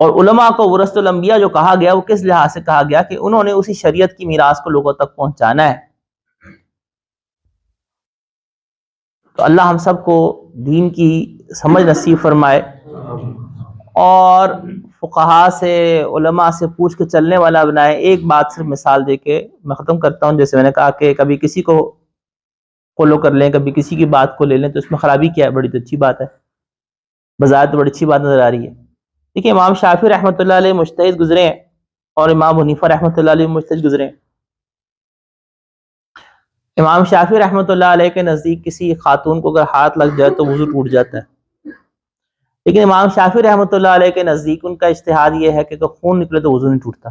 اور علماء کو ورثۃ الانبیاء جو کہا گیا وہ کس لحاظ سے کہا گیا کہ انہوں نے اسی شریعت کی میراث کو لوگوں تک پہنچانا ہے. تو اللہ ہم سب کو دین کی سمجھ نصیب فرمائے اور فقہا سے علماء سے پوچھ کے چلنے والا بنائے. ایک بات صرف مثال دے کے میں ختم کرتا ہوں. جیسے میں نے کہا کہ کبھی کسی کو فالو کر لیں, کبھی کسی کی بات کو لے لیں, تو اس میں خرابی کیا ہے؟ بڑی تو اچھی بات ہے, بظاہر تو بڑی اچھی بات نظر آ رہی ہے. دیکھیے امام شافعی رحمۃ اللہ علیہ مجتہد گزرے ہیں اور امام حنیفہ رحمۃ اللہ علیہ مجتہد گزرے ہیں. امام شافعی رحمۃ اللہ علیہ کے نزدیک کسی خاتون کو اگر ہاتھ لگ جائے تو وضو ٹوٹ جاتا ہے, لیکن امام شافعی رحمۃ اللہ علیہ کے نزدیک ان کا اجتہاد یہ ہے کہ اگر خون نکلے تو وضو نہیں ٹوٹتا.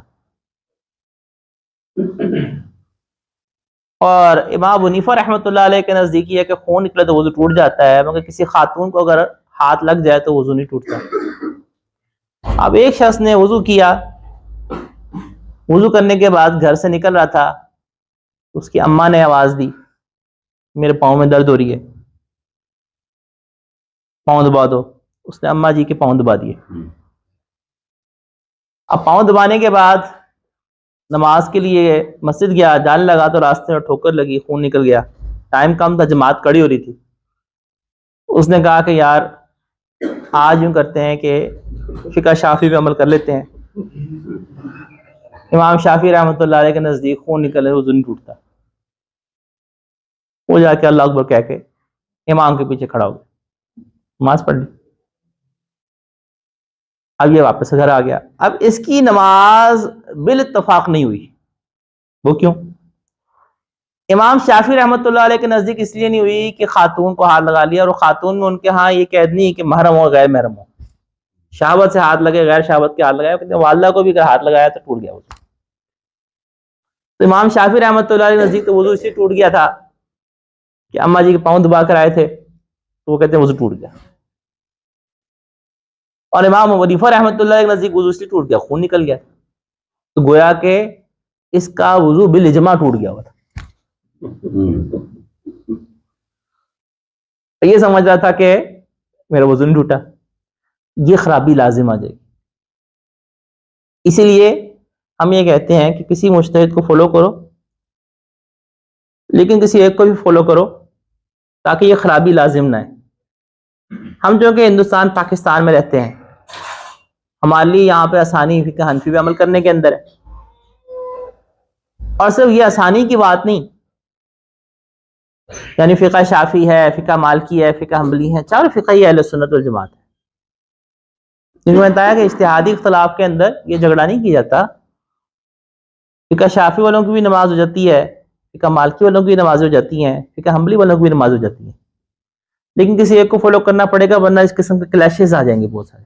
اور امام حنیفہ رحمۃ اللہ علیہ کے نزدیک یہ ہے کہ خون نکلے تو وضو ٹوٹ جاتا ہے, مگر کسی خاتون کو اگر ہاتھ لگ جائے تو وضو نہیں ٹوٹتا. اب ایک شخص نے وضو کیا, وضو کرنے کے بعد گھر سے نکل رہا تھا, اس کی اماں نے آواز دی میرے پاؤں میں درد ہو رہی ہے, پاؤں دبا دو. اس نے اماں جی کے پاؤں دبا دیے. اب پاؤں دبانے کے بعد نماز کے لیے مسجد گیا, جانے لگا تو راستے میں ٹھوکر لگی, خون نکل گیا. ٹائم کم تھا, جماعت کڑی ہو رہی تھی. اس نے کہا کہ یار آج یوں کرتے ہیں کہ فقہ شافعی پہ عمل کر لیتے ہیں. امام شافعی رحمۃ اللہ علیہ کے نزدیک خون نکلے وضو نہیں ٹوٹتا. وہ جا کے اللہ اکبر کہہ کے امام کے پیچھے کھڑا ہو گیا, نماز پڑھ لی. اب یہ واپس گھر آ گیا. اب اس کی نماز بالاتفاق نہیں ہوئی. وہ کیوں؟ امام شافعی رحمۃ اللہ علیہ کے نزدیک اس لیے نہیں ہوئی کہ خاتون کو ہاتھ لگا لیا, اور خاتون میں ان کے ہاں یہ قید نہیں کہ محرم ہو غیر محرم ہو, شہوت سے ہاتھ لگے غیر شہوت کے ہاتھ لگایا, والدہ کو بھی اگر ہاتھ لگایا تو ٹوٹ گیا وضو. تو امام شافعی رحمۃ اللہ علیہ کے نزدیک تو وضو اس لیے ٹوٹ گیا تھا کہ اماں جی کے پاؤں دبا کر آئے تھے, تو وہ کہتے ہیں وضو ٹوٹ گیا. اور امام حنیفہ رحمۃ اللہ علیہ کے نزدیک وضو اس لیے ٹوٹ گیا خون نکل گیا. تو گویا کہ اس کا وضو بالاجماع ٹوٹ گیا ہوا تھا. یہ سمجھ رہا تھا کہ میرا وضو نہیں ٹوٹا, یہ خرابی لازم آ جائے گی. اسی لیے ہم یہ کہتے ہیں کہ کسی مجتہد کو فالو کرو, لیکن کسی ایک کو بھی فالو کرو تاکہ یہ خرابی لازم نہ ہے. ہم جو کہ ہندوستان پاکستان میں رہتے ہیں, ہمارے لیے یہاں پہ آسانی فقہ حنفی پہ عمل کرنے کے اندر ہے. اور صرف یہ آسانی کی بات نہیں, یعنی فقہ شافعی ہے, فقہ مالکی ہے, فقہ حنبلی ہے, چار فقہ ہی اہل سنت والجماعت ہے. جن میں بتایا کہ اجتہادی اختلاف کے اندر یہ جھگڑا نہیں کیا جاتا. فقہ شافعی والوں کی بھی نماز ہو جاتی ہے, فقہ مالکی والوں کی بھی نماز ہو جاتی ہیں, فقہ حنبلی والوں کی بھی نماز ہو جاتی ہے, لیکن کسی ایک کو فالو کرنا پڑے گا, ورنہ اس قسم کے کلیشز آ جائیں گے بہت سارے.